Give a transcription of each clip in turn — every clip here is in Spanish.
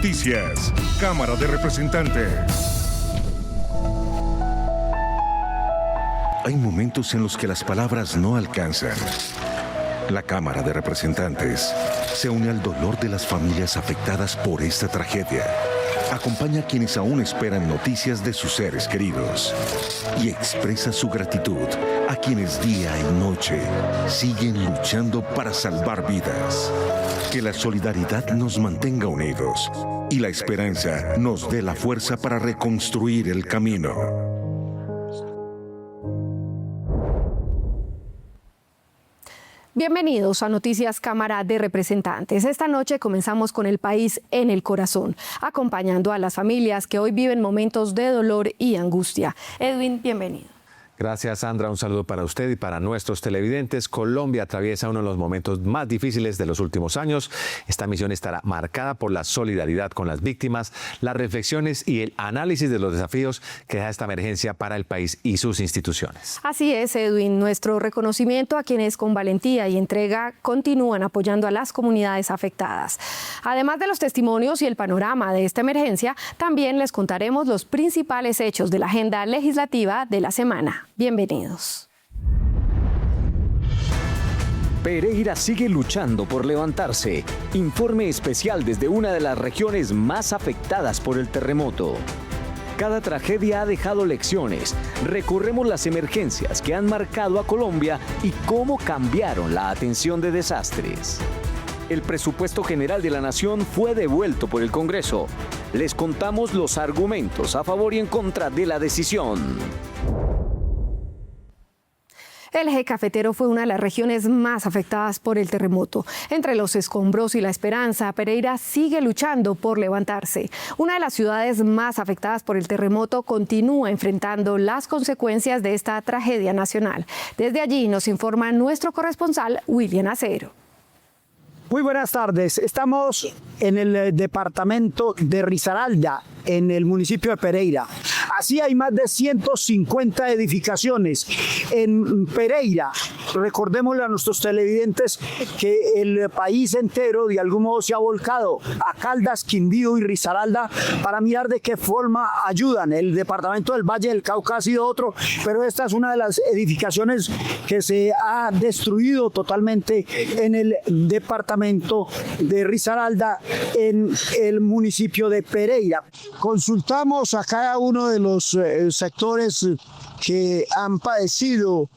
Noticias, Cámara de Representantes. Hay momentos en los que las palabras no alcanzan. La Cámara de Representantes se une al dolor de las familias afectadas por esta tragedia. Acompaña a quienes aún esperan noticias de sus seres queridos y expresa su gratitud a quienes día y noche siguen luchando para salvar vidas. Que la solidaridad nos mantenga unidos y la esperanza nos dé la fuerza para reconstruir el camino. Bienvenidos a Noticias Cámara de Representantes. Esta noche comenzamos con el país en el corazón, acompañando a las familias que hoy viven momentos de dolor y angustia. Edwin, bienvenido. Gracias, Sandra. Un saludo para usted y para nuestros televidentes. Colombia atraviesa uno de los momentos más difíciles de los últimos años. Esta misión estará marcada por la solidaridad con las víctimas, las reflexiones y el análisis de los desafíos que deja esta emergencia para el país y sus instituciones. Así es, Edwin. Nuestro reconocimiento a quienes con valentía y entrega continúan apoyando a las comunidades afectadas. Además de los testimonios y el panorama de esta emergencia, también les contaremos los principales hechos de la agenda legislativa de la semana. Bienvenidos. Pereira sigue luchando por levantarse. Informe especial desde una de las regiones más afectadas por el terremoto. Cada tragedia ha dejado lecciones. Recorremos las emergencias que han marcado a Colombia y cómo cambiaron la atención de desastres. El presupuesto general de la Nación fue devuelto por el Congreso. Les contamos los argumentos a favor y en contra de la decisión. El eje cafetero fue una de las regiones más afectadas por el terremoto. Entre los escombros y la esperanza, Pereira sigue luchando por levantarse. Una de las ciudades más afectadas por el terremoto continúa enfrentando las consecuencias de esta tragedia nacional. Desde allí nos informa nuestro corresponsal, William Acero. Muy buenas tardes. Estamos en el departamento de Risaralda, en el municipio de Pereira. Así hay más de 150 edificaciones en Pereira. Recordémosle a nuestros televidentes que el país entero de algún modo se ha volcado a Caldas, Quindío y Risaralda para mirar de qué forma ayudan. El departamento del Valle del Cauca ha sido otro, pero esta es una de las edificaciones que se ha destruido totalmente en el departamento de Risaralda, en el municipio de Pereira. Consultamos a cada uno de los sectores que han padecido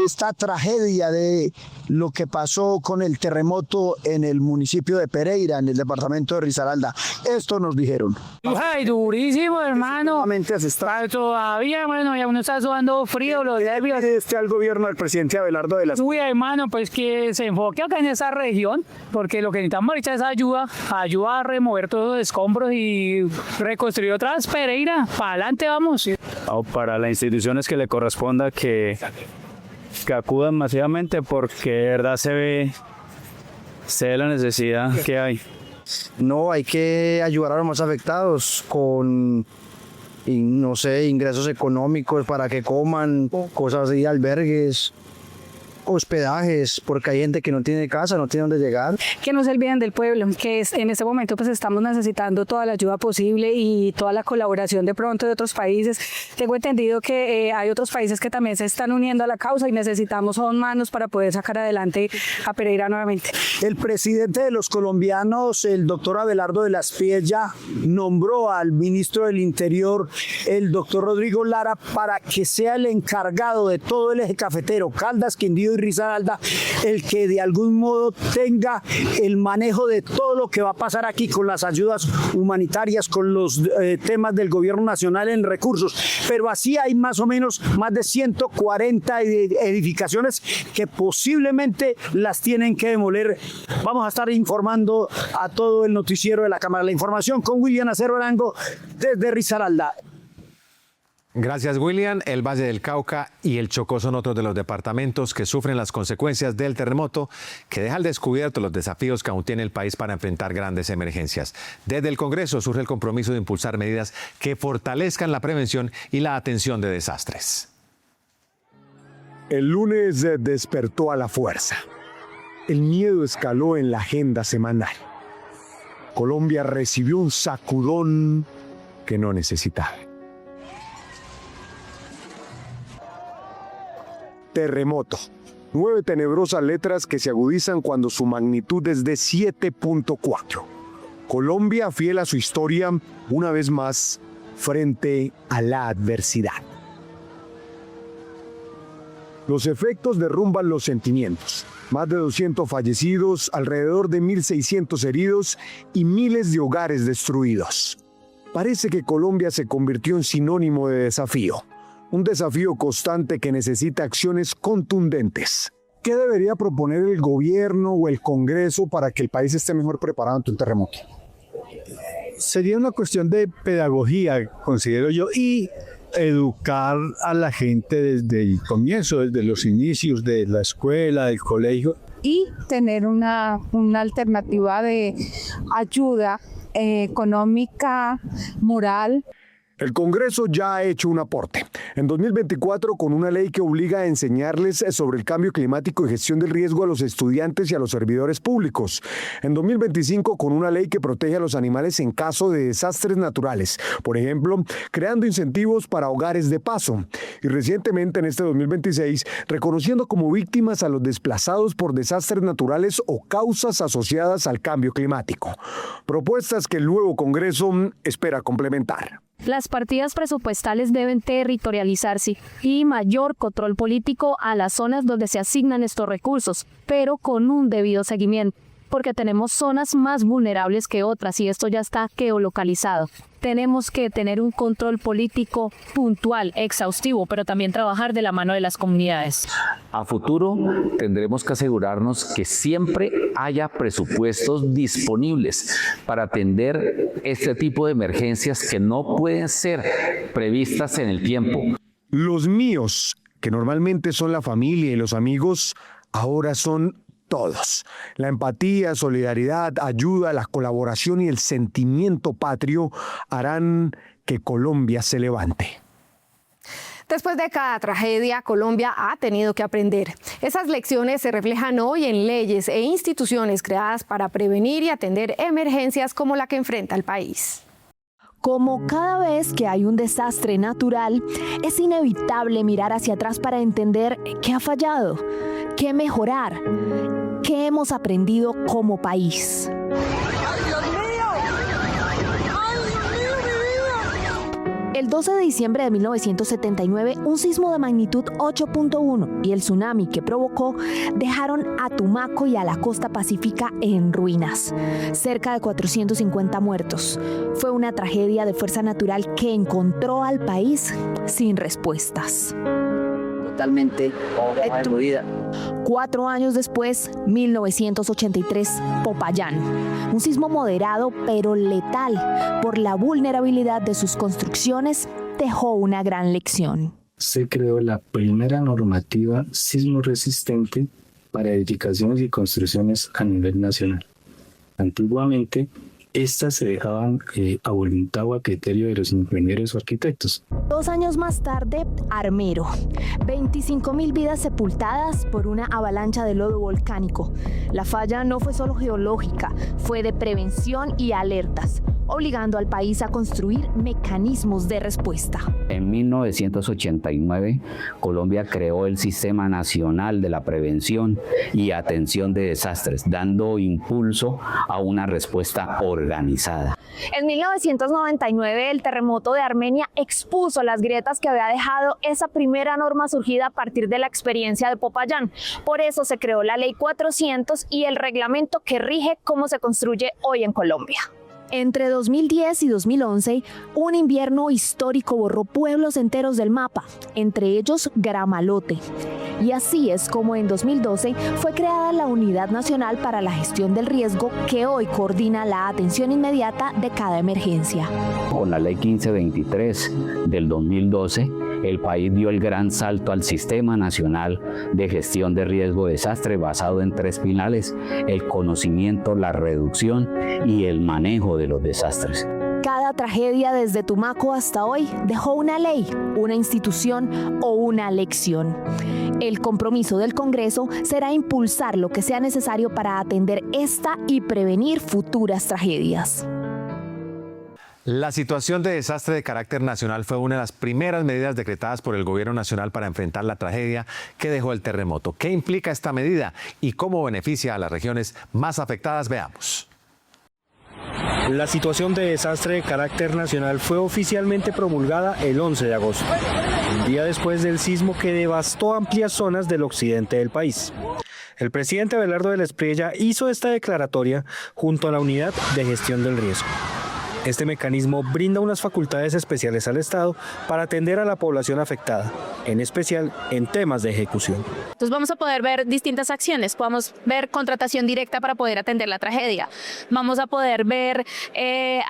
esta tragedia de lo que pasó con el terremoto en el municipio de Pereira, en el departamento de Risaralda. Esto nos dijeron. Ay, durísimo, hermano. Todavía, bueno, ya uno está sudando frío, los nervios. Al gobierno del presidente Abelardo de la... Uy, hermano, pues que se enfoque acá en esa región, porque lo que necesitamos ahorita es ayuda a remover todos los escombros y reconstruir otra vez Pereira. Para adelante vamos. Para las instituciones que le corresponda que acudan masivamente, porque de verdad se ve la necesidad que hay. No, hay que ayudar a los más afectados con, no sé, ingresos económicos para que coman, cosas así, albergues, hospedajes, porque hay gente que no tiene casa, no tiene dónde llegar. Que no se olviden del pueblo, que en este momento pues estamos necesitando toda la ayuda posible y toda la colaboración de pronto de otros países. Tengo entendido que hay otros países que también se están uniendo a la causa y necesitamos son manos para poder sacar adelante a Pereira nuevamente. El presidente de los colombianos, el doctor Abelardo de la Espriella, nombró al ministro del Interior, el doctor Rodrigo Lara, para que sea el encargado de todo el eje cafetero, Caldas, Quindío y Risaralda, el que de algún modo tenga el manejo de todo lo que va a pasar aquí con las ayudas humanitarias, con los temas del gobierno nacional en recursos. Pero así hay más o menos más de 140 edificaciones que posiblemente las tienen que demoler. Vamos a estar informando a todo el noticiero de la Cámara. La información con William Acero Arango desde Risaralda. Gracias, William. El Valle del Cauca y el Chocó son otros de los departamentos que sufren las consecuencias del terremoto, que deja al descubierto los desafíos que aún tiene el país para enfrentar grandes emergencias. Desde el Congreso surge el compromiso de impulsar medidas que fortalezcan la prevención y la atención de desastres. El lunes despertó a la fuerza. El miedo escaló en la agenda semanal. Colombia recibió un sacudón que no necesitaba. Terremoto. 9 tenebrosas letras que se agudizan cuando su magnitud es de 7.4. Colombia, fiel a su historia, una vez más, frente a la adversidad. Los efectos derrumban los sentimientos. Más de 200 fallecidos, alrededor de 1.600 heridos y miles de hogares destruidos. Parece que Colombia se convirtió en sinónimo de desafío. Un desafío constante que necesita acciones contundentes. ¿Qué debería proponer el gobierno o el Congreso para que el país esté mejor preparado ante un terremoto? Sería una cuestión de pedagogía, considero yo, y educar a la gente desde el comienzo, desde los inicios de la escuela, del colegio. Y tener una alternativa de ayuda económica, moral. El Congreso ya ha hecho un aporte. En 2024, con una ley que obliga a enseñarles sobre el cambio climático y gestión del riesgo a los estudiantes y a los servidores públicos. En 2025, con una ley que protege a los animales en caso de desastres naturales. Por ejemplo, creando incentivos para hogares de paso. Y recientemente, en este 2026, reconociendo como víctimas a los desplazados por desastres naturales o causas asociadas al cambio climático. Propuestas que el nuevo Congreso espera complementar. Las partidas presupuestales deben territorializarse y mayor control político a las zonas donde se asignan estos recursos, pero con un debido seguimiento, porque tenemos zonas más vulnerables que otras y esto ya está geolocalizado. Tenemos que tener un control político puntual, exhaustivo, pero también trabajar de la mano de las comunidades. A futuro tendremos que asegurarnos que siempre haya presupuestos disponibles para atender este tipo de emergencias que no pueden ser previstas en el tiempo. Los míos, que normalmente son la familia y los amigos, ahora son todos. La empatía, solidaridad, ayuda, la colaboración y el sentimiento patrio harán que Colombia se levante. Después de cada tragedia, Colombia ha tenido que aprender. Esas lecciones se reflejan hoy en leyes e instituciones creadas para prevenir y atender emergencias como la que enfrenta el país. Como cada vez que hay un desastre natural, es inevitable mirar hacia atrás para entender qué ha fallado, qué mejorar, qué hemos aprendido como país. El 12 de diciembre de 1979, un sismo de magnitud 8.1 y el tsunami que provocó dejaron a Tumaco y a la costa pacífica en ruinas. Cerca de 450 muertos. Fue una tragedia de fuerza natural que encontró al país sin respuestas. Totalmente destruida. 4 años después, 1983, Popayán. Un sismo moderado pero letal por la vulnerabilidad de sus construcciones dejó una gran lección. Se creó la primera normativa sismo resistente para edificaciones y construcciones a nivel nacional. Antiguamente, estas se dejaban a voluntad o a criterio de los ingenieros o arquitectos. 2 años más tarde, Armero. 25.000 vidas sepultadas por una avalancha de lodo volcánico. La falla no fue solo geológica, fue de prevención y alertas, obligando al país a construir mecanismos de respuesta. En 1989, Colombia creó el Sistema Nacional de la Prevención y Atención de Desastres, dando impulso a una respuesta organizada. En 1999, el terremoto de Armenia expuso las grietas que había dejado esa primera norma surgida a partir de la experiencia de Popayán. Por eso se creó la Ley 400 y el reglamento que rige cómo se construye hoy en Colombia. Entre 2010 y 2011, un invierno histórico borró pueblos enteros del mapa, entre ellos Gramalote. Y así es como en 2012 fue creada la Unidad Nacional para la Gestión del Riesgo, que hoy coordina la atención inmediata de cada emergencia. Con la Ley 1523 del 2012, el país dio el gran salto al Sistema Nacional de Gestión de Riesgo de Desastre basado en 3 pilares: el conocimiento, la reducción y el manejo de los desastres. Cada tragedia desde Tumaco hasta hoy dejó una ley, una institución o una lección. El compromiso del Congreso será impulsar lo que sea necesario para atender esta y prevenir futuras tragedias. La situación de desastre de carácter nacional fue una de las primeras medidas decretadas por el Gobierno Nacional para enfrentar la tragedia que dejó el terremoto. ¿Qué implica esta medida y cómo beneficia a las regiones más afectadas? Veamos. La situación de desastre de carácter nacional fue oficialmente promulgada el 11 de agosto, un día después del sismo que devastó amplias zonas del occidente del país. El presidente Abelardo de la Espriella hizo esta declaratoria junto a la Unidad de Gestión del Riesgo. Este mecanismo brinda unas facultades especiales al Estado para atender a la población afectada, en especial en temas de ejecución. Entonces vamos a poder ver distintas acciones, podemos ver contratación directa para poder atender la tragedia, vamos a poder ver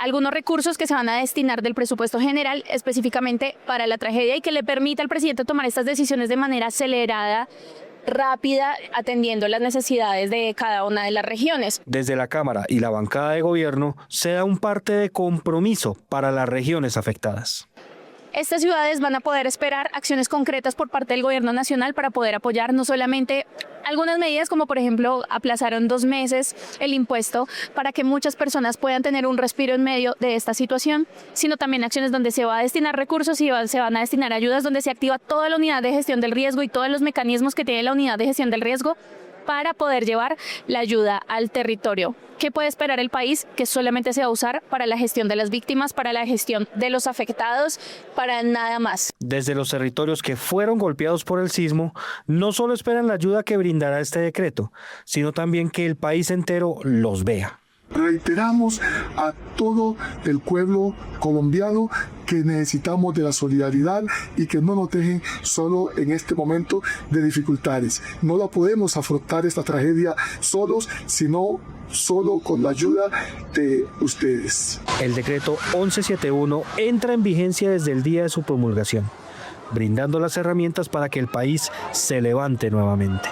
algunos recursos que se van a destinar del presupuesto general específicamente para la tragedia y que le permita al presidente tomar estas decisiones de manera acelerada, rápida, atendiendo las necesidades de cada una de las regiones. Desde la Cámara y la bancada de gobierno se da un parte de compromiso para las regiones afectadas. Estas ciudades van a poder esperar acciones concretas por parte del gobierno nacional para poder apoyar no solamente algunas medidas como por ejemplo aplazaron 2 meses el impuesto para que muchas personas puedan tener un respiro en medio de esta situación, sino también acciones donde se va a destinar recursos y se van a destinar ayudas donde se activa toda la unidad de gestión del riesgo y todos los mecanismos que tiene la unidad de gestión del riesgo para poder llevar la ayuda al territorio. ¿Qué puede esperar el país? Que solamente se va a usar para la gestión de las víctimas, para la gestión de los afectados, para nada más. Desde los territorios que fueron golpeados por el sismo, no solo esperan la ayuda que brindará este decreto, sino también que el país entero los vea. Reiteramos a todo el pueblo colombiano que necesitamos de la solidaridad y que no nos dejen solo en este momento de dificultades. No la podemos afrontar esta tragedia solos, sino solo con la ayuda de ustedes. El decreto 1171 entra en vigencia desde el día de su promulgación, brindando las herramientas para que el país se levante nuevamente.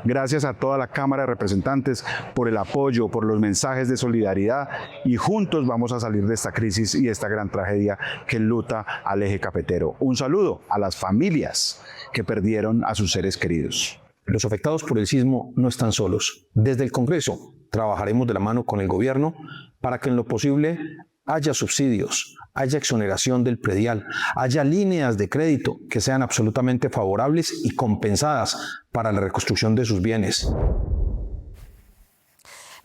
Gracias a toda la Cámara de Representantes por el apoyo, por los mensajes de solidaridad y juntos vamos a salir de esta crisis y esta gran tragedia que enluta al eje cafetero. Un saludo a las familias que perdieron a sus seres queridos. Los afectados por el sismo no están solos. Desde el Congreso trabajaremos de la mano con el gobierno para que en lo posible haya subsidios, haya exoneración del predial, haya líneas de crédito que sean absolutamente favorables y compensadas para la reconstrucción de sus bienes.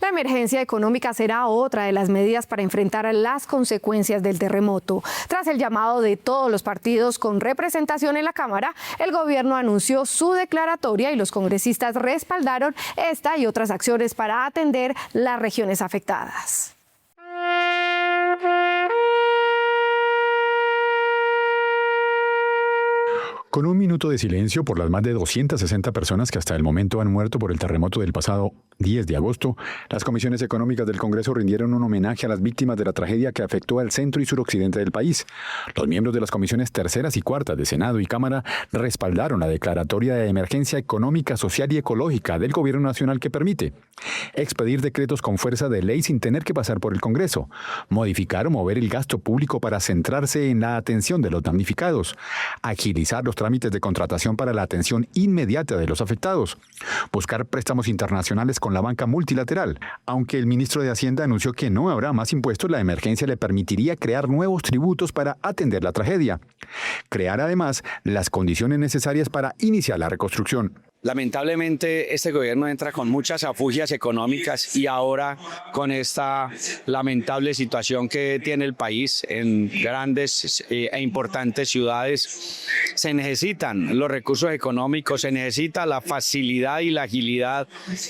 La emergencia económica será otra de las medidas para enfrentar las consecuencias del terremoto. Tras el llamado de todos los partidos con representación en la Cámara, el gobierno anunció su declaratoria y los congresistas respaldaron esta y otras acciones para atender las regiones afectadas. Con un minuto de silencio por las más de 260 personas que hasta el momento han muerto por el terremoto del pasado 10 de agosto, las comisiones económicas del Congreso rindieron un homenaje a las víctimas de la tragedia que afectó al centro y suroccidente del país. Los miembros de las comisiones terceras y cuartas de Senado y Cámara respaldaron la declaratoria de emergencia económica, social y ecológica del Gobierno Nacional que permite expedir decretos con fuerza de ley sin tener que pasar por el Congreso, modificar o mover el gasto público para centrarse en la atención de los damnificados, agilizar los trámites de contratación para la atención inmediata de los afectados, buscar préstamos internacionales con la banca multilateral. Aunque el ministro de Hacienda anunció que no habrá más impuestos, la emergencia le permitiría crear nuevos tributos para atender la tragedia. Crear además las condiciones necesarias para iniciar la reconstrucción. Lamentablemente este gobierno entra con muchas afugias económicas y ahora con esta lamentable situación que tiene el país en grandes e importantes ciudades, se necesitan los recursos económicos, se necesita la facilidad y la agilidad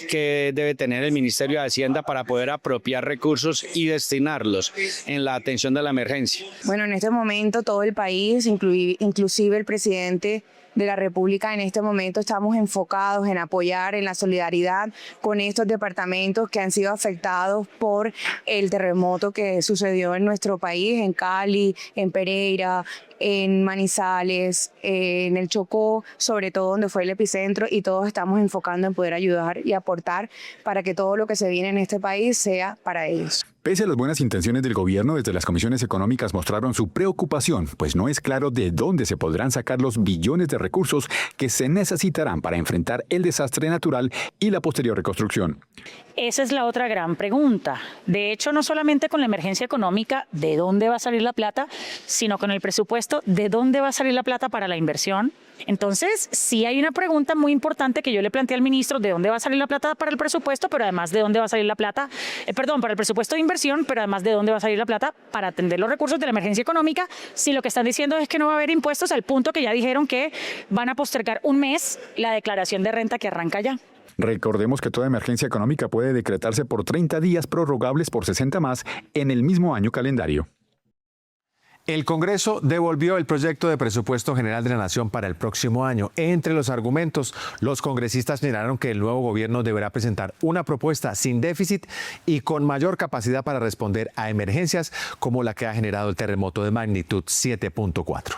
que debe tener el Ministerio de Hacienda para poder apropiar recursos y destinarlos en la atención de la emergencia. Bueno, en este momento todo el país, inclusive el presidente de la República, en este momento estamos enfocados en apoyar en la solidaridad con estos departamentos que han sido afectados por el terremoto que sucedió en nuestro país, en Cali, en Pereira, en Manizales, en el Chocó, sobre todo donde fue el epicentro, y todos estamos enfocando en poder ayudar y aportar para que todo lo que se viene en este país sea para ellos. Pese a las buenas intenciones del gobierno, desde las comisiones económicas mostraron su preocupación, pues no es claro de dónde se podrán sacar los billones de recursos que se necesitarán para enfrentar el desastre natural y la posterior reconstrucción. Esa es la otra gran pregunta. De hecho, no solamente con la emergencia económica, ¿de dónde va a salir la plata?, sino con el presupuesto, ¿de dónde va a salir la plata para la inversión? Entonces, sí hay una pregunta muy importante que yo le planteé al ministro: ¿de dónde va a salir la plata para el presupuesto? Pero además, ¿de dónde va a salir la plata? Para el presupuesto de inversión, pero además, ¿de dónde va a salir la plata para atender los recursos de la emergencia económica? Si lo que están diciendo es que no va a haber impuestos, al punto que ya dijeron que van a postergar un mes la declaración de renta que arranca ya. Recordemos que toda emergencia económica puede decretarse por 30 días prorrogables por 60 más en el mismo año calendario. El Congreso devolvió el proyecto de presupuesto general de la Nación para el próximo año. Entre los argumentos, los congresistas señalaron que el nuevo gobierno deberá presentar una propuesta sin déficit y con mayor capacidad para responder a emergencias como la que ha generado el terremoto de magnitud 7.4.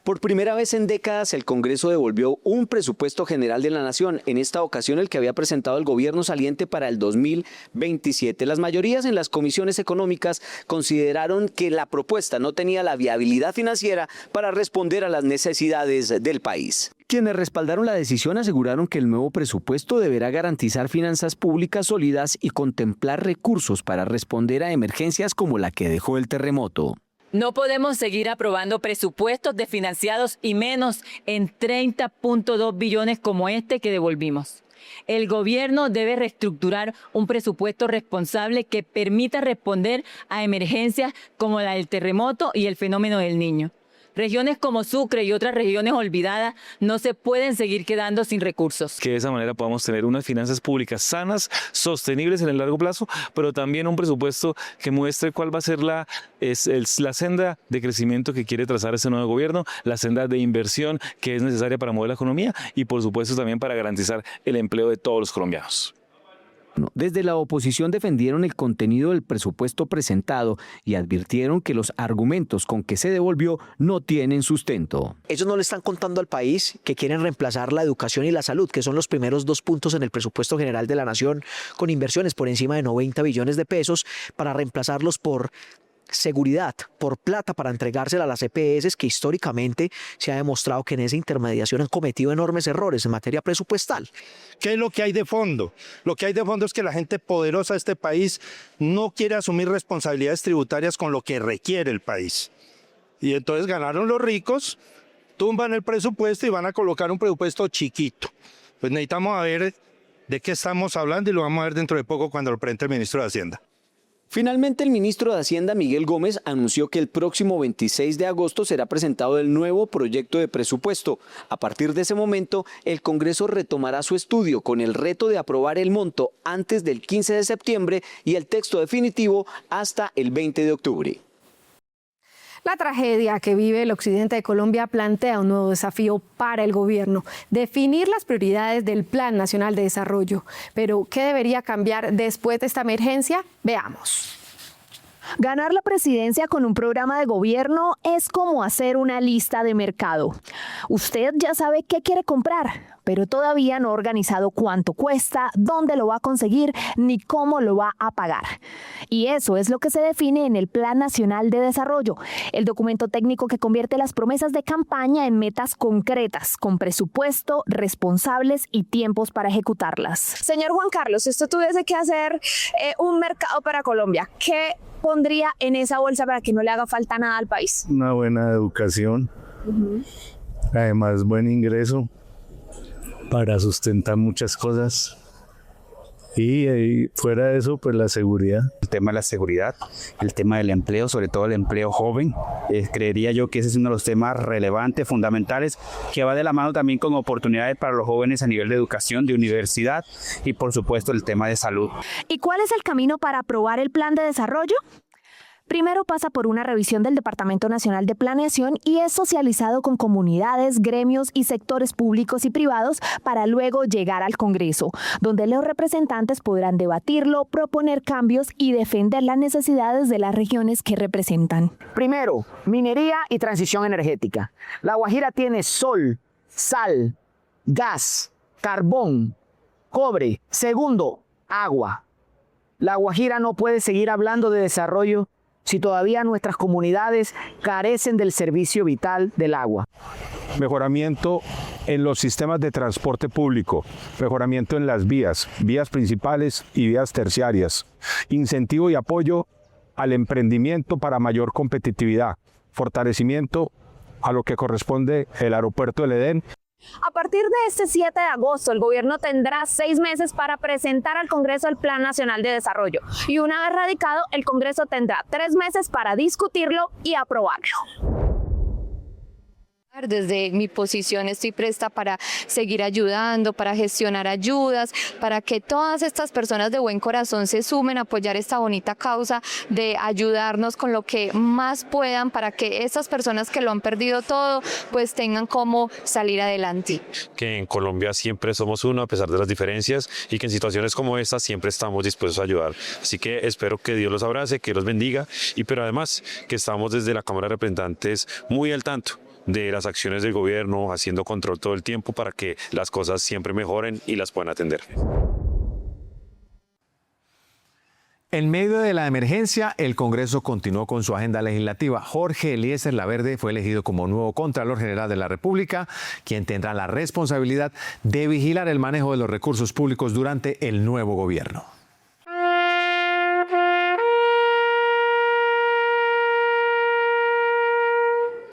Por primera vez en décadas, el Congreso devolvió un presupuesto general de la Nación, en esta ocasión el que había presentado el gobierno saliente para el 2027. Las mayorías en las comisiones económicas consideraron que la propuesta no tenía la viabilidad financiera para responder a las necesidades del país. Quienes respaldaron la decisión aseguraron que el nuevo presupuesto deberá garantizar finanzas públicas sólidas y contemplar recursos para responder a emergencias como la que dejó el terremoto. No podemos seguir aprobando presupuestos desfinanciados y menos en 30.2 billones como este que devolvimos. El gobierno debe reestructurar un presupuesto responsable que permita responder a emergencias como la del terremoto y el fenómeno del Niño. Regiones como Sucre y otras regiones olvidadas no se pueden seguir quedando sin recursos. Que de esa manera podamos tener unas finanzas públicas sanas, sostenibles en el largo plazo, pero también un presupuesto que muestre cuál va a ser la senda de crecimiento que quiere trazar ese nuevo gobierno, la senda de inversión que es necesaria para mover la economía y por supuesto también para garantizar el empleo de todos los colombianos. Desde la oposición defendieron el contenido del presupuesto presentado y advirtieron que los argumentos con que se devolvió no tienen sustento. Ellos no le están contando al país que quieren reemplazar la educación y la salud, que son los primeros 2 puntos en el presupuesto general de la Nación, con inversiones por encima de 90 billones de pesos, para reemplazarlos por seguridad, por plata para entregársela a las EPS, que históricamente se ha demostrado que en esa intermediación han cometido enormes errores en materia presupuestal. ¿Qué es lo que hay de fondo? Lo que hay de fondo es que la gente poderosa de este país no quiere asumir responsabilidades tributarias con lo que requiere el país. Y entonces ganaron los ricos, tumban el presupuesto y van a colocar un presupuesto chiquito. Pues necesitamos ver de qué estamos hablando y lo vamos a ver dentro de poco cuando lo presente el ministro de Hacienda. Finalmente, el ministro de Hacienda, Miguel Gómez, anunció que el próximo 26 de agosto será presentado el nuevo proyecto de presupuesto. A partir de ese momento, el Congreso retomará su estudio con el reto de aprobar el monto antes del 15 de septiembre y el texto definitivo hasta el 20 de octubre. La tragedia que vive el occidente de Colombia plantea un nuevo desafío para el gobierno: definir las prioridades del Plan Nacional de Desarrollo. Pero, ¿qué debería cambiar después de esta emergencia? Veamos. Ganar la presidencia con un programa de gobierno es como hacer una lista de mercado. Usted ya sabe qué quiere comprar, pero todavía no ha organizado cuánto cuesta, dónde lo va a conseguir, ni cómo lo va a pagar. Y eso es lo que se define en el Plan Nacional de Desarrollo, el documento técnico que convierte las promesas de campaña en metas concretas, con presupuesto, responsables y tiempos para ejecutarlas. Señor Juan Carlos, si usted tuviese que hacer un mercado para Colombia, ¿qué pondría en esa bolsa para que no le haga falta nada al país? Una buena educación, además buen ingreso para sustentar muchas cosas. Y fuera de eso, pues la seguridad. El tema de la seguridad, el tema del empleo, sobre todo el empleo joven. Creería yo que ese es uno de los temas relevantes, fundamentales, que va de la mano también con oportunidades para los jóvenes a nivel de educación, de universidad y por supuesto el tema de salud. ¿Y cuál es el camino para aprobar el plan de desarrollo? Primero pasa por una revisión del Departamento Nacional de Planeación y es socializado con comunidades, gremios y sectores públicos y privados para luego llegar al Congreso, donde los representantes podrán debatirlo, proponer cambios y defender las necesidades de las regiones que representan. Primero, minería y transición energética. La Guajira tiene sol, sal, gas, carbón, cobre. Segundo, agua. La Guajira no puede seguir hablando de desarrollo si todavía nuestras comunidades carecen del servicio vital del agua. Mejoramiento en los sistemas de transporte público, mejoramiento en las vías principales y vías terciarias, incentivo y apoyo al emprendimiento para mayor competitividad, fortalecimiento a lo que corresponde el aeropuerto del Edén. A partir de este 7 de agosto, el gobierno tendrá 6 meses para presentar al Congreso el Plan Nacional de Desarrollo y una vez radicado, el Congreso tendrá 3 meses para discutirlo y aprobarlo. Desde mi posición estoy presta para seguir ayudando, para gestionar ayudas, para que todas estas personas de buen corazón se sumen a apoyar esta bonita causa de ayudarnos con lo que más puedan para que estas personas que lo han perdido todo pues tengan cómo salir adelante. Que en Colombia siempre somos uno a pesar de las diferencias y que en situaciones como esta siempre estamos dispuestos a ayudar. Así que espero que Dios los abrace, que los bendiga pero además que estamos desde la Cámara de Representantes muy al tanto de las acciones del gobierno, haciendo control todo el tiempo para que las cosas siempre mejoren y las puedan atender. En medio de la emergencia, el Congreso continuó con su agenda legislativa. Jorge Eliezer Laverde fue elegido como nuevo Contralor General de la República, quien tendrá la responsabilidad de vigilar el manejo de los recursos públicos durante el nuevo gobierno.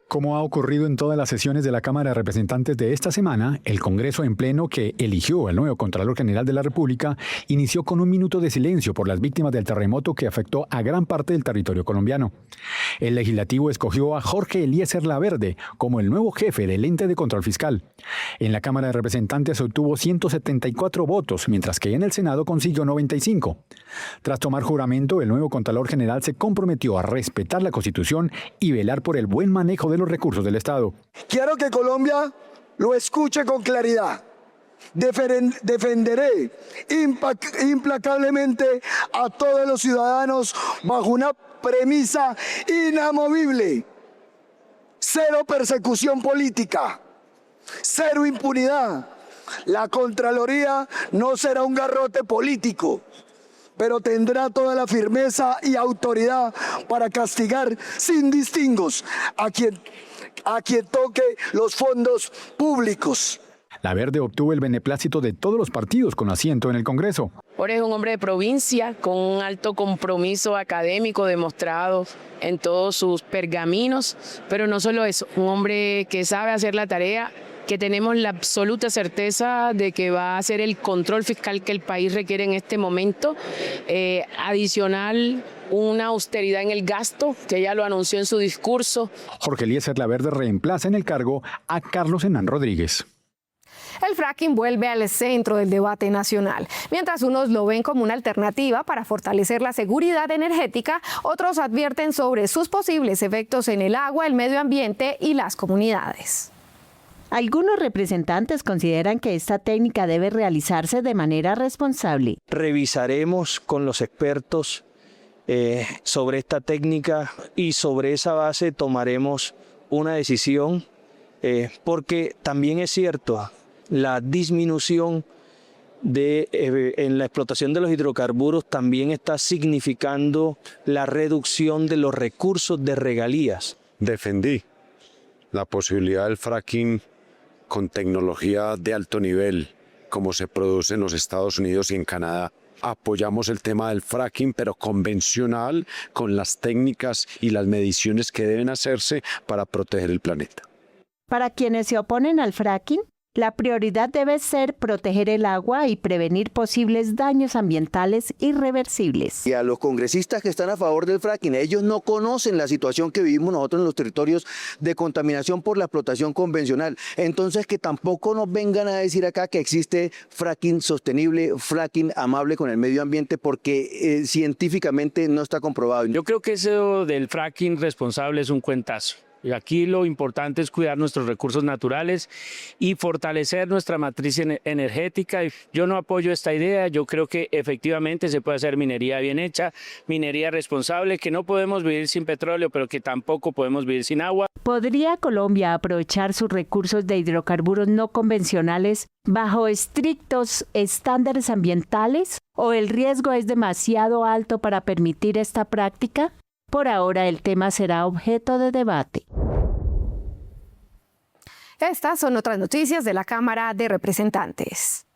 Como ha ocurrido en todas las sesiones de la Cámara de Representantes de esta semana, el Congreso en pleno que eligió al nuevo Contralor General de la República inició con un minuto de silencio por las víctimas del terremoto que afectó a gran parte del territorio colombiano. El legislativo escogió a Jorge Eliezer Laverde como el nuevo jefe del ente de control fiscal. En la Cámara de Representantes obtuvo 174 votos, mientras que en el Senado consiguió 95. Tras tomar juramento, el nuevo Contralor General se comprometió a respetar la Constitución y velar por el buen manejo de los recursos del Estado. Quiero que Colombia lo escuche con claridad. Defenderé implacablemente a todos los ciudadanos bajo una premisa inamovible: cero persecución política, cero impunidad. La Contraloría no será un garrote político, pero tendrá toda la firmeza y autoridad para castigar sin distingos a quien toque los fondos públicos. Laverde obtuvo el beneplácito de todos los partidos con asiento en el Congreso. Jorge es un hombre de provincia con un alto compromiso académico demostrado en todos sus pergaminos, pero no solo eso, un hombre que sabe hacer la tarea, que tenemos la absoluta certeza de que va a hacer el control fiscal que el país requiere en este momento, adicional una austeridad en el gasto, que ella lo anunció en su discurso. Jorge Eliezer Laverde reemplaza en el cargo a Carlos Henán Rodríguez. El fracking vuelve al centro del debate nacional. Mientras unos lo ven como una alternativa para fortalecer la seguridad energética, otros advierten sobre sus posibles efectos en el agua, el medio ambiente y las comunidades. Algunos representantes consideran que esta técnica debe realizarse de manera responsable. Revisaremos con los expertos sobre esta técnica y sobre esa base tomaremos una decisión, porque también es cierto la disminución en la explotación de los hidrocarburos también está significando la reducción de los recursos de regalías. Defendí la posibilidad del fracking con tecnología de alto nivel, como se produce en los Estados Unidos y en Canadá. Apoyamos el tema del fracking, pero convencional, con las técnicas y las mediciones que deben hacerse para proteger el planeta. Para quienes se oponen al fracking, La prioridad debe ser proteger el agua y prevenir posibles daños ambientales irreversibles. Y a los congresistas que están a favor del fracking, ellos no conocen la situación que vivimos nosotros en los territorios de contaminación por la explotación convencional. Entonces que tampoco nos vengan a decir acá que existe fracking sostenible, fracking amable con el medio ambiente, porque científicamente no está comprobado. Yo creo que eso del fracking responsable es un cuentazo. Y aquí lo importante es cuidar nuestros recursos naturales y fortalecer nuestra matriz energética. Yo no apoyo esta idea, yo creo que efectivamente se puede hacer minería bien hecha, minería responsable, que no podemos vivir sin petróleo, pero que tampoco podemos vivir sin agua. ¿Podría Colombia aprovechar sus recursos de hidrocarburos no convencionales bajo estrictos estándares ambientales? ¿O el riesgo es demasiado alto para permitir esta práctica? Por ahora el tema será objeto de debate. Estas son otras noticias de la Cámara de Representantes.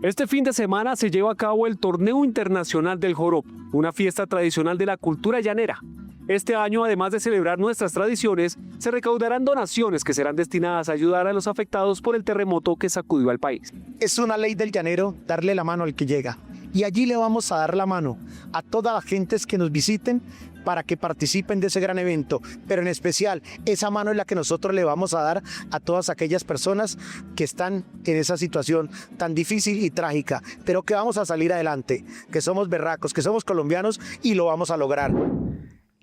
Este fin de semana se lleva a cabo el Torneo Internacional del Joropo, una fiesta tradicional de la cultura llanera. Este año, además de celebrar nuestras tradiciones, se recaudarán donaciones que serán destinadas a ayudar a los afectados por el terremoto que sacudió al país. Es una ley del llanero darle la mano al que llega. Y allí le vamos a dar la mano a todas las gentes que nos visiten para que participen de ese gran evento. Pero en especial, esa mano es la que nosotros le vamos a dar a todas aquellas personas que están en esa situación tan difícil y trágica, pero que vamos a salir adelante, que somos berracos, que somos colombianos y lo vamos a lograr.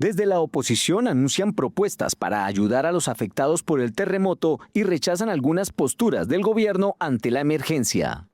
Desde la oposición anuncian propuestas para ayudar a los afectados por el terremoto y rechazan algunas posturas del gobierno ante la emergencia.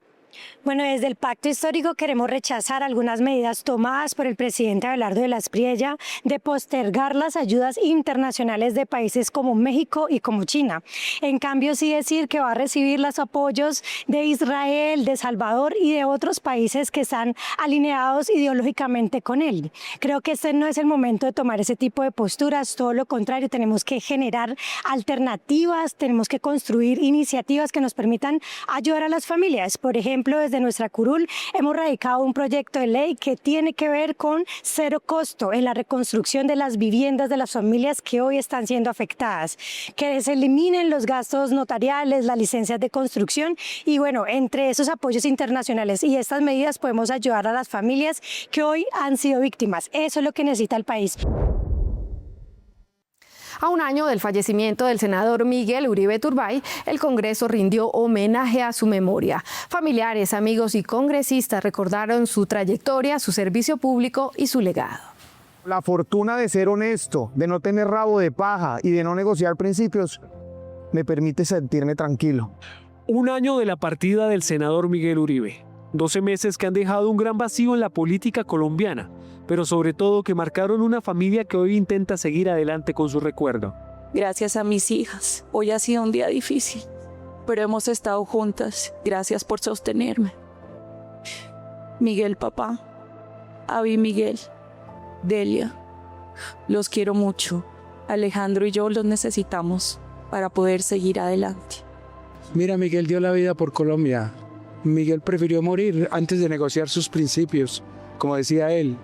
Bueno, desde el Pacto Histórico queremos rechazar algunas medidas tomadas por el presidente Abelardo de la Espriella de postergar las ayudas internacionales de países como México y como China. En cambio, sí decir que va a recibir los apoyos de Israel, de Salvador y de otros países que están alineados ideológicamente con él. Creo que este no es el momento de tomar ese tipo de posturas, todo lo contrario, tenemos que generar alternativas, tenemos que construir iniciativas que nos permitan ayudar a las familias. Por ejemplo, desde nuestra curul hemos radicado un proyecto de ley que tiene que ver con cero costo en la reconstrucción de las viviendas de las familias que hoy están siendo afectadas, que se eliminen los gastos notariales, las licencias de construcción y bueno, entre esos apoyos internacionales y estas medidas podemos ayudar a las familias que hoy han sido víctimas. Eso es lo que necesita el país. A un año del fallecimiento del senador Miguel Uribe Turbay, el Congreso rindió homenaje a su memoria. Familiares, amigos y congresistas recordaron su trayectoria, su servicio público y su legado. La fortuna de ser honesto, de no tener rabo de paja y de no negociar principios, me permite sentirme tranquilo. Un año de la partida del senador Miguel Uribe. 12 meses que han dejado un gran vacío en la política colombiana, pero sobre todo que marcaron una familia que hoy intenta seguir adelante con su recuerdo. Gracias a mis hijas. Hoy ha sido un día difícil, pero hemos estado juntas. Gracias por sostenerme. Miguel, papá, Abby, Miguel, Delia, los quiero mucho. Alejandro y yo los necesitamos para poder seguir adelante. Mira, Miguel dio la vida por Colombia. Miguel prefirió morir antes de negociar sus principios, como decía él,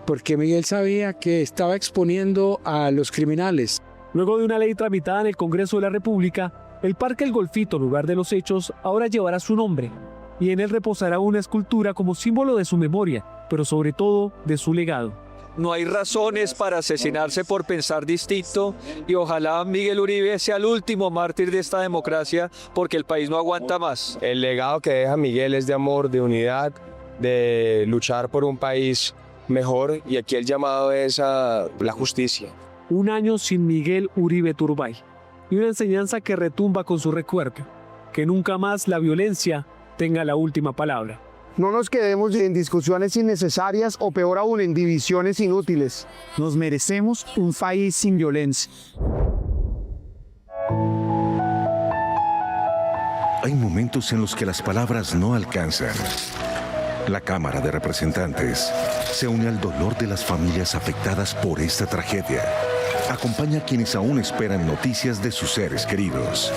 porque Miguel sabía que estaba exponiendo a los criminales. Luego de una ley tramitada en el Congreso de la República, el Parque El Golfito, lugar de los hechos, ahora llevará su nombre, y en él reposará una escultura como símbolo de su memoria, pero sobre todo de su legado. No hay razones para asesinarse por pensar distinto y ojalá Miguel Uribe sea el último mártir de esta democracia porque el país no aguanta más. El legado que deja Miguel es de amor, de unidad, de luchar por un país mejor y aquí el llamado es a la justicia. Un año sin Miguel Uribe Turbay y una enseñanza que retumba con su recuerdo, que nunca más la violencia tenga la última palabra. No nos quedemos en discusiones innecesarias o peor aún en divisiones inútiles. Nos merecemos un país sin violencia. Hay momentos en los que las palabras no alcanzan. La Cámara de Representantes se une al dolor de las familias afectadas por esta tragedia Acompaña a quienes aún esperan noticias de sus seres queridos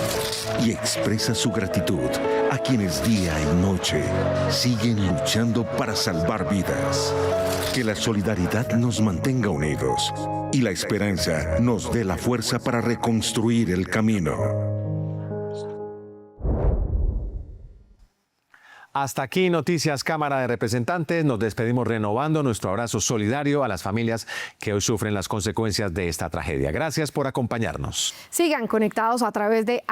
y expresa su gratitud a quienes día y noche siguen luchando para salvar vidas. Que la solidaridad nos mantenga unidos y la esperanza nos dé la fuerza para reconstruir el camino. Hasta aquí Noticias Cámara de Representantes. Nos despedimos renovando nuestro abrazo solidario a las familias que hoy sufren las consecuencias de esta tragedia. Gracias por acompañarnos. Sigan conectados a través de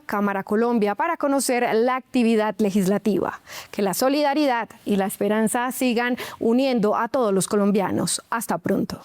@Cámara Colombia para conocer la actividad legislativa. Que la solidaridad y la esperanza sigan uniendo a todos los colombianos. Hasta pronto.